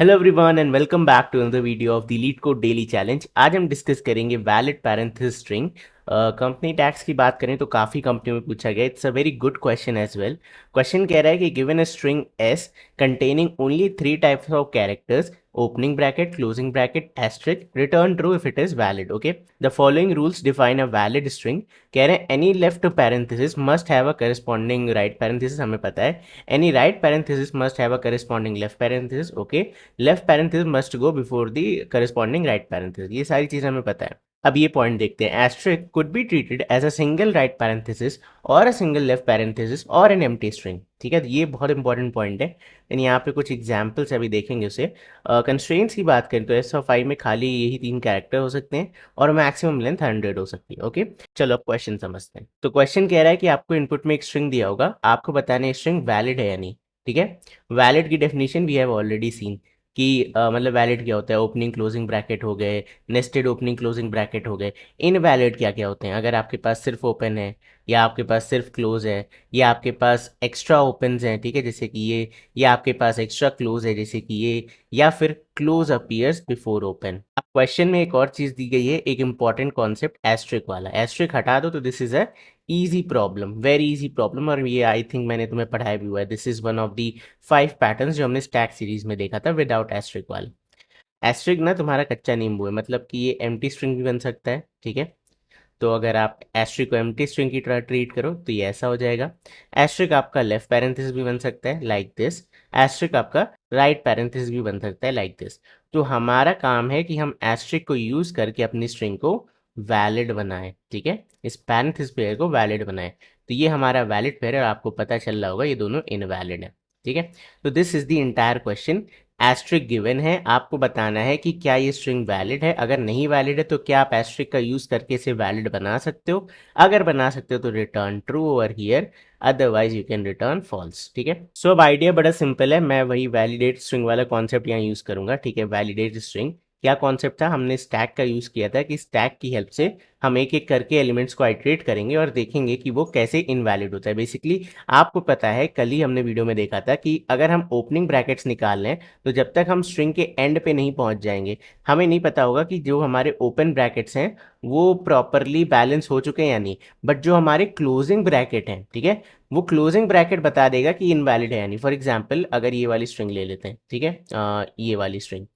Hello everyone and welcome back to another video of the LeetCode daily challenge. आज हम discuss करेंगे valid parenthesis string. Company tags की बात करें तो काफ़ी कंपनियों में पूछा गया। It's a very good question as well. Question कह रहा है कि given a string S containing only 3 types of characters, opening bracket, closing bracket, asterisk, return true if it is valid. Okay, the following rules define a valid string. कह रहे हैं any left parenthesis must have a corresponding right parenthesis, हमें पता है। Any right parenthesis must have a corresponding left parenthesis. Okay, left parenthesis must go before the corresponding right parenthesis, ये सारी चीज़ हमें पता है। अब ये पॉइंट देखते हैं। Asterisk could be treated as a single right parenthesis और अ सिंगल लेफ्ट पैरेंथेसिस और एन एम्प्टी स्ट्रिंग। ठीक है, ये बहुत इंपॉर्टेंट पॉइंट है। यानी यहाँ पे कुछ एग्जाम्पल्स अभी देखेंगे उसे। कंस्ट्रेंट्स की बात करें तो एस ऑफ आई में खाली यही 3 कैरेक्टर हो सकते हैं और मैक्सिमम लेंथ 100 हो सकती है। ओके, चलो अब क्वेश्चन समझते हैं। तो क्वेश्चन कह रहा है कि आपको इनपुट में एक स्ट्रिंग दिया होगा, आपको बताना है स्ट्रिंग वैलिड है या नहीं। ठीक है, वैलिड की definition we have already seen कि मतलब वैलिड क्या होता है। ओपनिंग क्लोजिंग ब्रैकेट हो गए, नेस्टेड ओपनिंग क्लोजिंग ब्रैकेट हो गए। इनवैलिड क्या क्या होते हैं? अगर आपके पास सिर्फ ओपन है, या आपके पास सिर्फ क्लोज है, या आपके पास एक्स्ट्रा ओपन्स हैं, ठीक है, जैसे कि ये, या आपके पास एक्स्ट्रा क्लोज है जैसे कि ये, या फिर क्लोज अपीयर्स बिफोर ओपन। अब क्वेश्चन में एक और चीज दी गई है, एक इंपॉर्टेंट कॉन्सेप्ट एस्ट्रिक वाला। एस्ट्रिक हटा दो तो this is a easy problem, very easy problem. और ये आई थिंक मैंने तुम्हें पढ़ाया भी हुआ है। This is one of the 5 patterns जो हमने स्टैक सीरीज में देखा था विदाउट एस्ट्रिक वाले। एस्ट्रिक ना तुम्हारा कच्चा नींबू है, मतलब कि ये एम्प्टी स्ट्रिंग भी बन सकता है। ठीक है, तो अगर आप एस्ट्रिक को एम्प्टी स्ट्रिंग की तरह ट्रीट करो तो ये ऐसा हो जाएगा। एस्ट्रिक आपका लेफ्ट पैरेंथेसिस भी बन सकता है लाइक दिस। एस्ट्रिक आपका राइट पैरेंथेसिस भी बन सकता है लाइक दिस। तो हमारा काम है कि हम एस्ट्रिक को यूज करके अपनी स्ट्रिंग को वैलिड बनाएं। ठीक है, इस पैरेंथेसिस पेयर को वैलिड बनाएं। तो ये हमारा वैलिड पेयर है और आपको पता चल रहा होगा ये दोनों इनवैलिड है। ठीक है, तो this is the entire question. Asterisk given है, आपको बताना है कि क्या ये स्ट्रिंग वैलिड है। अगर नहीं वैलिड है तो क्या आप एस्ट्रिक का यूज करके इसे वैलिड बना सकते हो? अगर बना सकते हो तो return true over here, otherwise you can return false. ठीक है, सो अब आइडिया बड़ा सिंपल है। मैं वही वैलिडेट स्ट्रिंग वाला कॉन्सेप्ट यहाँ यूज करूंगा। ठीक है, वैलिडेट स्ट्रिंग क्या कॉन्सेप्ट था? हमने स्टैक का यूज किया था कि स्टैक की हेल्प से हम एक एक करके एलिमेंट्स को आइट्रेट करेंगे और देखेंगे कि वो कैसे इनवैलिड होता है। बेसिकली आपको पता है, कल ही हमने वीडियो में देखा था कि अगर हम ओपनिंग ब्रैकेट्स निकाल लें तो जब तक हम स्ट्रिंग के एंड पे नहीं पहुंच जाएंगे, हमें नहीं पता होगा कि जो हमारे ओपन ब्रैकेट्स हैं वो प्रॉपरली बैलेंस हो चुके हैं या नहीं। बट जो हमारे क्लोजिंग ब्रैकेट हैं, ठीक है, वो क्लोजिंग ब्रैकेट बता देगा कि इनवैलिड है या नहीं। फॉर एग्जाम्पल अगर ये वाली स्ट्रिंग ले लेते हैं, ठीक है, ये वाली स्ट्रिंग,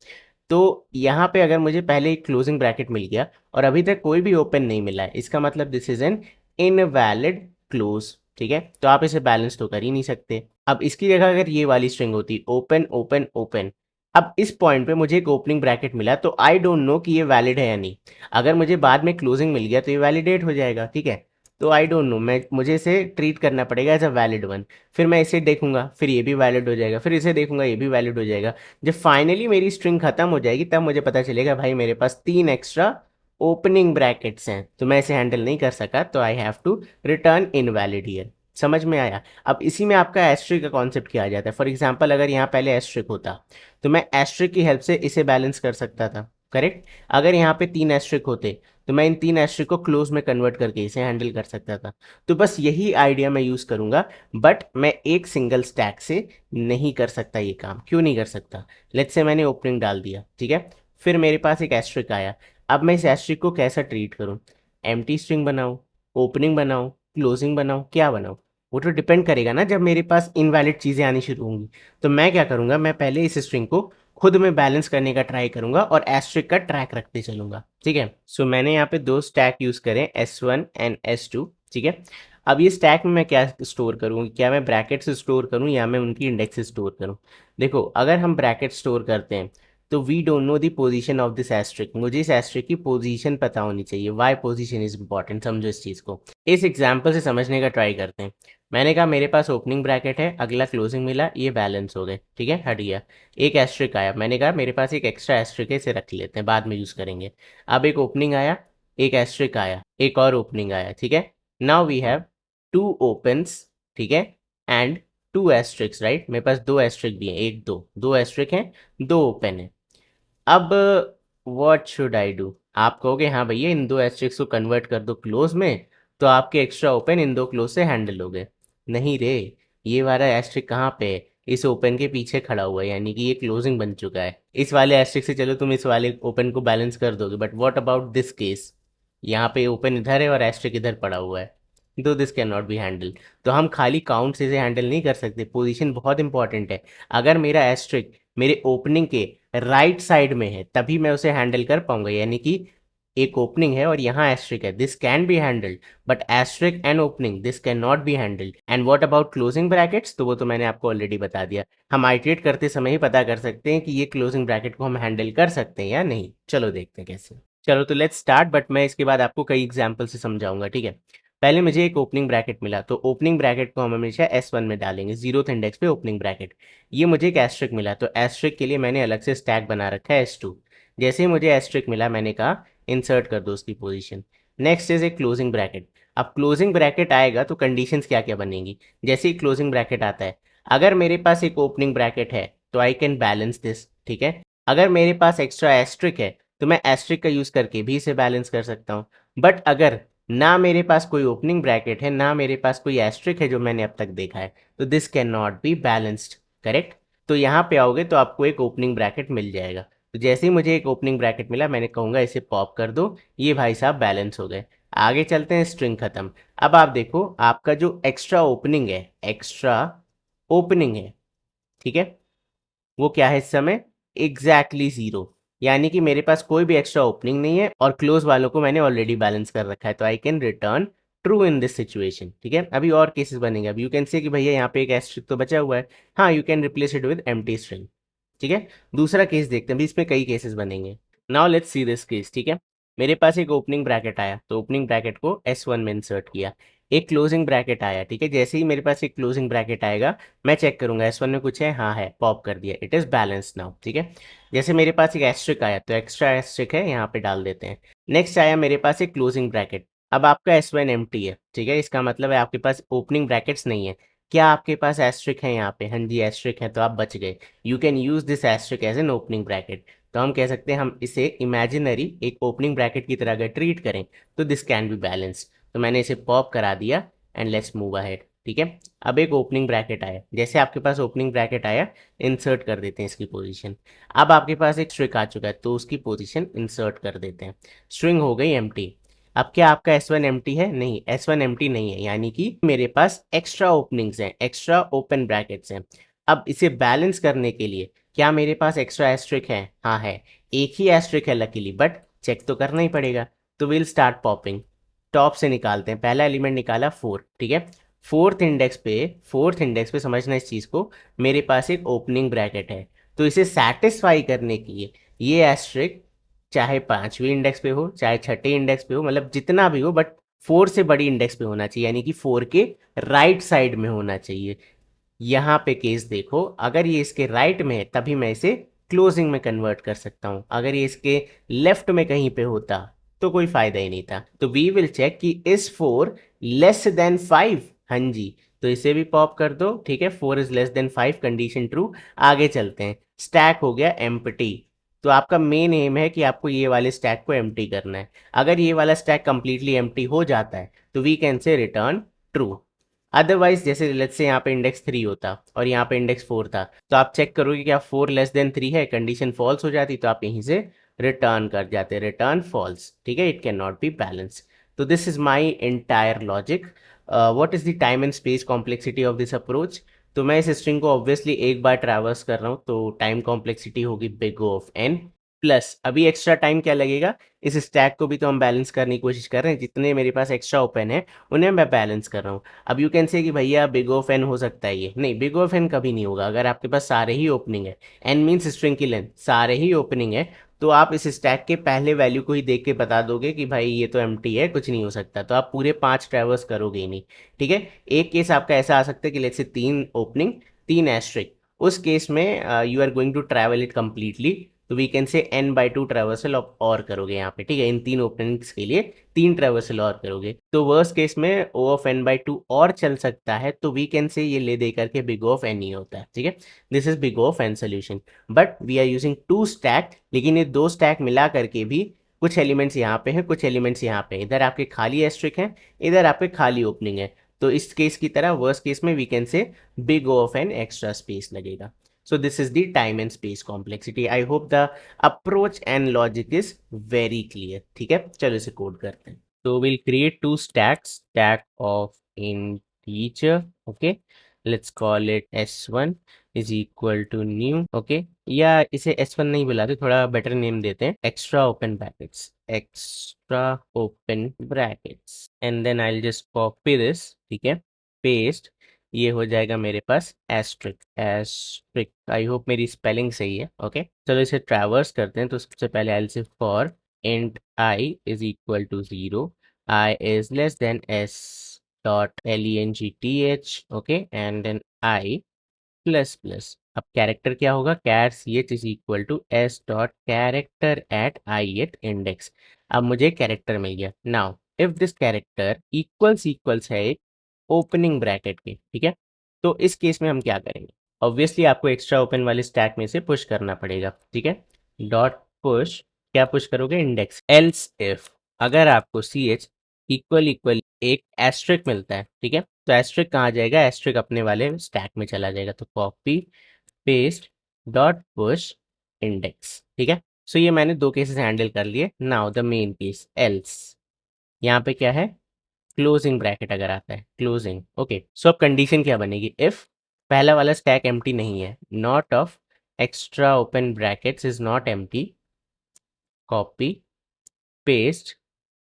तो यहाँ पे अगर मुझे पहले एक क्लोजिंग ब्रैकेट मिल गया और अभी तक कोई भी ओपन नहीं मिला है, इसका मतलब this is an invalid close. ठीक है, तो आप इसे बैलेंस तो कर ही नहीं सकते। अब इसकी जगह अगर ये वाली स्ट्रिंग होती ओपन ओपन ओपन, अब इस पॉइंट पे मुझे एक ओपनिंग ब्रैकेट मिला तो आई डोंट नो कि ये वैलिड है या नहीं। अगर मुझे बाद में क्लोजिंग मिल गया तो ये वैलिडेट हो जाएगा। ठीक है, तो आई डोंट नो, मैं मुझे इसे ट्रीट करना पड़ेगा एज अ वैलिड वन। फिर मैं इसे देखूंगा, फिर ये भी वैलिड हो जाएगा, फिर इसे देखूंगा, ये भी वैलिड हो जाएगा। जब फाइनली मेरी स्ट्रिंग खत्म हो जाएगी तब मुझे पता चलेगा भाई मेरे पास 3 एक्स्ट्रा ओपनिंग ब्रैकेट्स हैं, तो मैं इसे हैंडल नहीं कर सका, तो I have to return invalid here. समझ में आया? अब इसी में आपका एस्ट्रिक का कॉन्सेप्ट किया जाता है। फॉर एग्जाम्पल अगर यहाँ पहले एस्ट्रिक होता तो मैं एस्ट्रिक की हेल्प से इसे बैलेंस कर सकता था, करेक्ट। अगर यहाँ पे 3 एस्ट्रिक होते तो मैं इन 3 एस्ट्रिक को क्लोज में कन्वर्ट करके इसे हैंडल कर सकता था। तो बस यही आइडिया मैं यूज करूंगा, बट मैं एक सिंगल स्टैक से नहीं कर सकता ये काम। क्यों नहीं कर सकता? लेट्स से मैंने ओपनिंग डाल दिया, ठीक है, फिर मेरे पास एक एस्ट्रिक आया। अब मैं इस एस्ट्रिक को कैसा ट्रीट करूं? एम्प्टी स्ट्रिंग बनाऊं, ओपनिंग बनाऊं, क्लोजिंग बनाऊं, क्या बनाऊं? वो तो डिपेंड करेगा ना। जब मेरे पास इनवैलिड चीज़ें आनी शुरू होंगी तो मैं क्या करूंगा, मैं पहले इस स्ट्रिंग को खुद में बैलेंस करने का ट्राई करूंगा और एस्ट्रिक का ट्रैक रखते चलूंगा। ठीक है, सो मैंने यहाँ पे 2 स्टैक यूज करें, S1 एंड S2। ठीक है, अब ये स्टैक में मैं क्या स्टोर करूँ? क्या मैं ब्रैकेट्स स्टोर करूँ या मैं उनकी इंडेक्स स्टोर करूँ? देखो, अगर हम ब्रैकेट स्टोर करते हैं तो we don't know the position of this asterisk. मुझे इस एस्ट्रिक की पोजीशन पता होनी चाहिए। वाई पोजीशन इज इंपॉर्टेंट, समझो इस चीज़ को। इस एग्जाम्पल से समझने का ट्राई करते हैं। मैंने कहा मेरे पास ओपनिंग ब्रैकेट है, अगला क्लोजिंग मिला, ये बैलेंस हो गए, ठीक है, हट गया। एक एस्ट्रिक आया, मैंने कहा मेरे पास एक एक्स्ट्रा एस्ट्रिक है, इसे रख लेते हैं, बाद में यूज़ करेंगे। अब एक ओपनिंग आया, एक एस्ट्रिक आया, एक और ओपनिंग आया, ठीक है। नाउ वी हैव 2 ओपन्स, ठीक है, एंड 2 एस्ट्रिक्स, राइट। मेरे पास 2 एस्ट्रिक भी हैं, एक दो, 2 एस्ट्रिक हैं, 2 ओपन है। अब व्हाट शुड आई डू? आप कहोगे हाँ भैया इन 2 एस्ट्रिक्स को कन्वर्ट कर दो क्लोज में, तो आपके एक्स्ट्रा ओपन इन 2 क्लोज से हैंडल हो गए। नहीं रे, ये वाला एस्ट्रिक कहाँ पे है? इस ओपन के पीछे खड़ा हुआ है, यानी कि ये क्लोजिंग बन चुका है। इस वाले एस्ट्रिक से चलो तुम इस वाले ओपन को बैलेंस कर दोगे, but what about this case, यहाँ पे ओपन इधर है और एस्ट्रिक इधर पड़ा हुआ है, तो this can not B handle. तो हम खाली काउंट से इसे हैंडल नहीं कर सकते, पोजीशन बहुत इंपॉर्टेंट है। अगर मेरा एस्ट्रिक मेरे ओपनिंग के राइट साइड में है तभी मैं उसे हैंडल कर पाऊंगा, यानी कि एक ओपनिंग है और यहाँ एस्ट्रिक है, this can be handled, but asterisk and opening this can not be handled. And what about closing brackets, तो वो तो मैंने आपको ऑलरेडी बता दिया। हम आइट्रेट करते समय ही पता कर सकते हैं कि ये क्लोजिंग ब्रैकेट को हम हैंडल कर सकते हैं या नहीं। चलो देखते हैं कैसे। चलो तो लेट्स स्टार्ट, बट मैं इसके बाद आपको कई एग्जाम्पल से समझाऊंगा, ठीक है। पहले मुझे एक ओपनिंग ब्रैकेट मिला, तो ओपनिंग ब्रैकेट को हम हमेशा S1 में डालेंगे, जीरोथ इंडेक्स पे ओपनिंग ब्रैकेट। ये मुझे एक एस्ट्रिक मिला, तो एस्ट्रिक के लिए मैंने अलग से स्टैक बना रखा है S2। जैसे ही मुझे एस्ट्रिक मिला मैंने कहा इंसर्ट कर दो उसकी position. Next is a closing bracket. अब क्लोजिंग ब्रैकेट आएगा तो कंडीशंस क्या क्या बनेंगी। जैसे ही क्लोजिंग ब्रैकेट आता है, अगर मेरे पास एक ओपनिंग ब्रैकेट है तो आई कैन बैलेंस दिस, ठीक है। अगर मेरे पास एक्स्ट्रा एस्ट्रिक है तो मैं एस्ट्रिक का यूज करके भी इसे बैलेंस कर सकता हूँ। बट अगर ना मेरे पास कोई ओपनिंग ब्रैकेट है ना मेरे पास कोई एस्ट्रिक है जो मैंने अब तक देखा है, तो this can not be balanced, correct. तो यहाँ पे आओगे तो आपको एक ओपनिंग ब्रैकेट मिल जाएगा। तो जैसे ही मुझे एक ओपनिंग ब्रैकेट मिला मैंने कहूँगा इसे पॉप कर दो, ये भाई साहब बैलेंस हो गए। आगे चलते हैं, स्ट्रिंग खत्म। अब आप देखो आपका जो एक्स्ट्रा ओपनिंग है, एक्स्ट्रा ओपनिंग है, ठीक है, वो क्या है इस समय, एग्जैक्टली जीरो। यानी कि मेरे पास कोई भी एक्स्ट्रा ओपनिंग नहीं है और क्लोज वालों को मैंने ऑलरेडी बैलेंस कर रखा है, तो I can return true in this situation, ठीक है। अभी और केसेस बनेंगे। अब यू कैन से कि भैया यहाँ पे एक एस्ट्रिक तो बचा हुआ है, हाँ you can replace it with empty string, ठीक है। दूसरा केस देखते हैं, अभी इसमें कई केसेस बनेंगे। Now let's see this case, ठीक है। मेरे पास एक ओपनिंग ब्रैकेट आया तो ओपनिंग ब्रैकेट को S1 में इंसर्ट किया। एक क्लोजिंग ब्रैकेट आया, ठीक है। जैसे ही मेरे पास एक क्लोजिंग ब्रैकेट आएगा मैं चेक करूंगा S1 में कुछ है, हाँ है, पॉप कर दिया, इट इज बैलेंस नाउ, ठीक है। जैसे मेरे पास एक एस्ट्रिक आया तो एक्स्ट्रा एस्ट्रिक है यहाँ पे डाल देते हैं। नेक्स्ट आया मेरे पास एक क्लोजिंग ब्रैकेट। अब आपका S1 एम्प्टी है, ठीक है, इसका मतलब है आपके पास ओपनिंग ब्रैकेट्स नहीं है। क्या आपके पास एस्ट्रिक है यहाँ पे, हाँ जी एस्ट्रिक है, तो आप बच गए। You can use this asterisk as an opening bracket. तो हम कह सकते हैं हम इसे इमेजिनरी एक ओपनिंग ब्रैकेट की तरह अगर ट्रीट करें तो दिस कैन बी बैलेंस। तो मैंने इसे पॉप करा दिया एंड लेट्स मूव अहेड, ठीक है। अब एक ओपनिंग ब्रैकेट आया, जैसे आपके पास ओपनिंग ब्रैकेट आया इंसर्ट कर देते हैं इसकी पोजीशन। अब आपके पास एक स्ट्रिंग आ चुका है तो उसकी पोजीशन इंसर्ट कर देते हैं, स्ट्रिंग हो गई एम्प्टी। अब क्या आपका S1 एम्प्टी है, नहीं S1 एम्प्टी नहीं है, यानी कि मेरे पास एक्स्ट्रा ओपनिंग्स हैं, एक्स्ट्रा ओपन ब्रैकेट्स हैं। अब इसे बैलेंस करने के लिए क्या मेरे पास एक्स्ट्रा एस्ट्रिक है, हाँ है, एक ही एस्ट्रिक है लकीली, बट चेक तो करना ही पड़ेगा। तो विल स्टार्ट पॉपिंग। टॉप से निकालते हैं, पहला एलिमेंट निकाला 4, ठीक है। फोर्थ इंडेक्स पे समझना इस चीज़ को, मेरे पास एक ओपनिंग ब्रैकेट है, तो इसे सेटिस्फाई करने के लिए ये एस्ट्रिक चाहे 5वीं इंडेक्स पे हो चाहे छठे इंडेक्स पे हो, मतलब जितना भी हो, बट 4 से बड़ी इंडेक्स पे होना चाहिए, यानी कि 4 के राइट साइड में होना चाहिए। यहाँ पे केस देखो, अगर ये इसके राइट में है तभी मैं इसे क्लोजिंग में कन्वर्ट कर सकता हूँ, अगर ये इसके लेफ्ट में कहीं पे होता तो कोई फायदा ही नहीं था। तो वी विल चेक कि इज 4 लेस देन 5, हाँ जी, तो इसे भी पॉप कर दो, ठीक है। 4 is less then 5, condition true. आगे चलते हैं, स्टैक हो गया एम्प्टी। तो आपका मेन एम है कि आपको ये वाले स्टैक को एम्प्टी करना है। अगर ये वाला स्टैक कंप्लीटली एम्प्टी हो जाता है तो we can say return true. Otherwise जैसे लेट्स से यहाँ पे इंडेक्स 3 होता और यहाँ पे इंडेक्स 4 था, तो आप चेक करोगे क्या 4 लेस देन 3 है, कंडीशन फॉल्स हो जाती, तो आप यहीं से रिटर्न कर जाते, रिटर्न फॉल्स, ठीक है। It can not be balance. तो this is my entire logic. What is the time and space complexity of this approach. तो मैं इस स्ट्रिंग को ऑब्वियसली एक बार ट्रैवर्स कर रहा हूँ, तो टाइम कॉम्प्लेक्सिटी होगी big O of n plus अभी एक्स्ट्रा टाइम क्या लगेगा, इस स्टैक को भी तो हम बैलेंस करने की कोशिश कर रहे हैं, जितने मेरे पास एक्स्ट्रा ओपन है उन्हें मैं बैलेंस कर रहा हूँ। अब यू कैन से कि भैया बिग ऑफ एन हो सकता है, ये नहीं, बिग ऑफ एन कभी नहीं होगा। अगर आपके पास सारे ही ओपनिंग है, एन मीन्स स्ट्रिंग की लेंथ, सारे ही ओपनिंग है, तो आप इस स्टैक के पहले वैल्यू को ही देख के बता दोगे कि भाई ये तो एम्प्टी है, कुछ नहीं हो सकता, तो आप पूरे 5 ट्रैवर्स करोगे ही नहीं, ठीक है। एक केस आपका ऐसा आ सकता है कि लेट्स से 3 ओपनिंग 3 एस्ट्रिक, उस केस में you are going to travel it completely, तो we can say n/2 traversal और करोगे यहाँ पे, ठीक है। इन 3 ओपनिंग्स के लिए 3 ट्रैवर्सल और करोगे, तो वर्स्ट केस में O ऑफ n/2 और चल सकता है, तो वी कैन से ये ले दे करके बिग ऑफ n ही होता है, ठीक है। This is big of n solution, but we are using 2 stack, लेकिन ये 2 स्टैक मिला करके भी कुछ एलिमेंट्स यहाँ पे हैं, कुछ एलिमेंट्स यहाँ पे, इधर आपके खाली एस्ट्रिक हैं, इधर आपके खाली ओपनिंग है, तो इस केस की तरह वर्स्ट केस में we can say big O of N extra space लगेगा. So this is the time and space complexity. I hope the approach and logic is very clear. ठीक है, चलो इसे कोड करते हैं. So we'll create two stacks, stack of integer. Okay, let's call it s1 is equal to new. Okay, या इसे s1 नहीं बुलाते, थोड़ा बेटर नेम देते हैं, extra open brackets, extra open brackets, and then I'll just copy this. ठीक है, paste, ये हो जाएगा मेरे पास एस्ट्रिक. एस्ट्रिक, आई होप मेरी स्पेलिंग सही है. ओके, चलो इसे ट्रैवर्स करते हैं. तो सबसे पहले I say for int i is equal to 0, i is less than s dot length. Okay, and then i plus plus. अब कैरेक्टर क्या होगा, char c h is equal to s dot character at i at index. अब मुझे character मिल गया. Now if this character equals है opening bracket के, ठीक है, तो इस केस में हम क्या करेंगे, ऑब्वियसली आपको एक्स्ट्रा ओपन वाले स्टैक में से पुश करना पड़ेगा. ठीक है, डॉट पुश, क्या पुश करोगे, इंडेक्स. एल्स इफ, अगर आपको सी एच इक्वल एक एस्ट्रिक मिलता है, ठीक है, तो एस्ट्रिक कहाँ जाएगा, एस्ट्रिक अपने वाले स्टैक में चला जाएगा. तो copy paste dot push index. ठीक है, सो ये मैंने दो केसेस हैंडल कर लिए. Now the main case else, यहाँ पे क्या है, क्लोजिंग ब्रैकेट अगर आता है, क्लोजिंग. ओके, सो अब कंडीशन क्या बनेगी, इफ पहला वाला स्टैक एम्प्टी नहीं है, not of extra open brackets is not empty, copy paste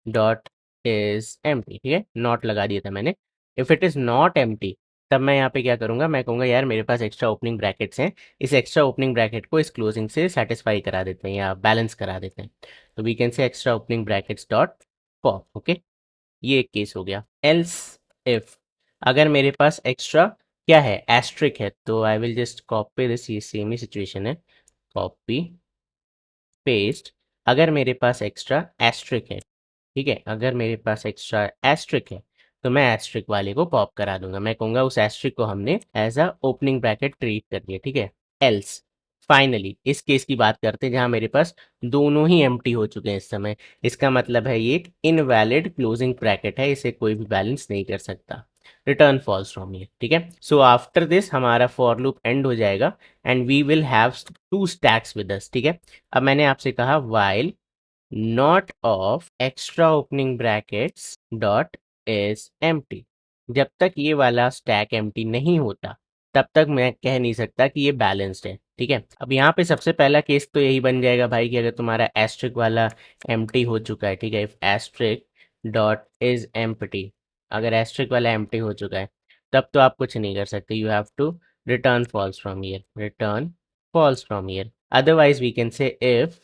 dot is empty. ठीक है, नॉट लगा दिया था मैंने. If it is not empty, तब मैं यहाँ पे क्या करूँगा, मैं कहूँगा यार मेरे पास एक्स्ट्रा ओपनिंग ब्रैकेट्स हैं, इस एक्स्ट्रा ओपनिंग ब्रैकेट को इस क्लोजिंग से सेटिस्फाई करा देते हैं या बैलेंस करा देते हैं. तो we can say extra opening brackets dot pop. Okay, ये एक केस हो गया. एल्स इफ, अगर मेरे पास एक्स्ट्रा क्या है, एस्ट्रिक है, तो I will just copy this, ये सेम ही सिचुएशन है, कॉपी पेस्ट. अगर मेरे पास एक्स्ट्रा एस्ट्रिक है, ठीक है, अगर मेरे पास एक्स्ट्रा एस्ट्रिक है, तो मैं एस्ट्रिक वाले को पॉप करा दूंगा. मैं कहूँगा उस एस्ट्रिक को हमने as a opening bracket treat कर दिया. ठीक है, एल्स फाइनली इस केस की बात करते हैं जहां मेरे पास दोनों ही एम्प्टी हो चुके हैं इस समय. इसका मतलब है ये एक इनवैलिड क्लोजिंग ब्रैकेट है, इसे कोई भी बैलेंस नहीं कर सकता. रिटर्न फॉल्स फ्रॉम ये. ठीक है, सो आफ्टर दिस हमारा फॉर लूप एंड हो जाएगा and we will have two stacks with us. ठीक है, अब मैंने आपसे कहा while not of extra opening brackets dot is empty, जब तक ये वाला स्टैक एम्प्टी नहीं होता तब तक मैं कह नहीं सकता कि ये बैलेंस्ड है. ठीक है, अब यहाँ पे सबसे पहला केस तो यही बन जाएगा भाई कि अगर तुम्हारा एस्ट्रिक वाला एम्प्टी हो चुका है, ठीक है, if asterisk dot is empty, अगर एस्ट्रिक वाला एम्प्टी हो चुका है तब तो आप कुछ नहीं कर सकते, you have to return false from here, return false from here. Otherwise we can say if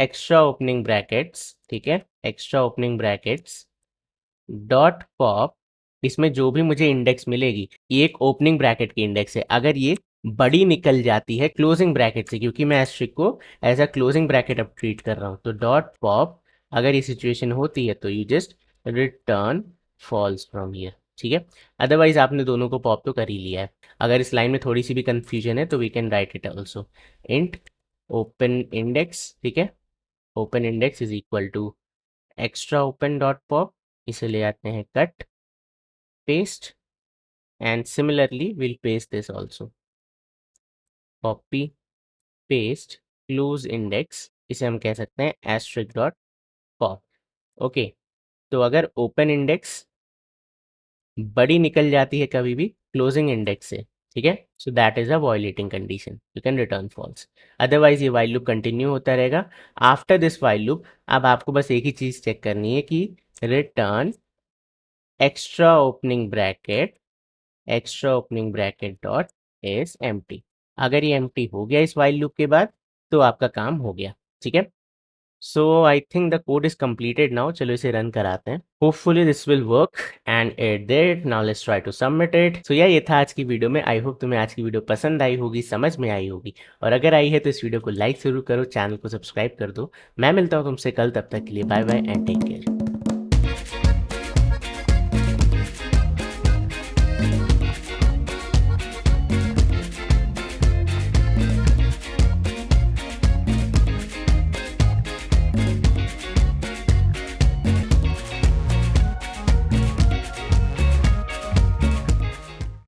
extra opening brackets, ठीक है, extra opening brackets dot pop, इसमें जो भी मुझे इंडेक्स मिलेगी ये एक ओपनिंग ब्रैकेट की इंडेक्स है, अगर ये बड़ी निकल जाती है क्लोजिंग ब्रैकेट से, क्योंकि मैं एस्ट्रिक को एज अ क्लोजिंग ब्रैकेट अब ट्रीट कर रहा हूँ, तो डॉट पॉप, अगर ये सिचुएशन होती है तो you just return false from here. ठीक है, अदरवाइज आपने दोनों को पॉप तो कर ही लिया है. अगर इस लाइन में थोड़ी सी भी कंफ्यूजन है तो we can write it also, int open index. ठीक है, open index is equal to extra open dot pop, इसे ले आते हैं cut paste and similarly will paste this also, copy paste close index, इसे हम कह सकते हैं एस्ट्रिक डॉट पॉप. ओके, तो अगर ओपन इंडेक्स बड़ी निकल जाती है कभी भी क्लोजिंग इंडेक्स से, ठीक है, so that is a violating condition, you can return false. Otherwise ये वाइल लूप कंटिन्यू होता रहेगा. आफ्टर दिस वाइल लूप अब आपको बस एक ही चीज चेक करनी है कि return extra opening bracket, extra opening bracket dot is empty. अगर ये एम्प्टी हो गया इस वाइल लूप के बाद तो आपका काम हो गया. ठीक है, so I think the code is completed now. चलो इसे रन कराते हैं, hopefully this will work and it did. Now let's try to submit it. So या ये था आज की वीडियो में. आई होप तुम्हें आज की वीडियो पसंद आई होगी, समझ में आई होगी, और अगर आई है तो इस वीडियो को लाइक जरूर करो, चैनल को सब्सक्राइब कर दो. मैं मिलता हूँ तुमसे कल, तब तक के लिए bye bye and take care.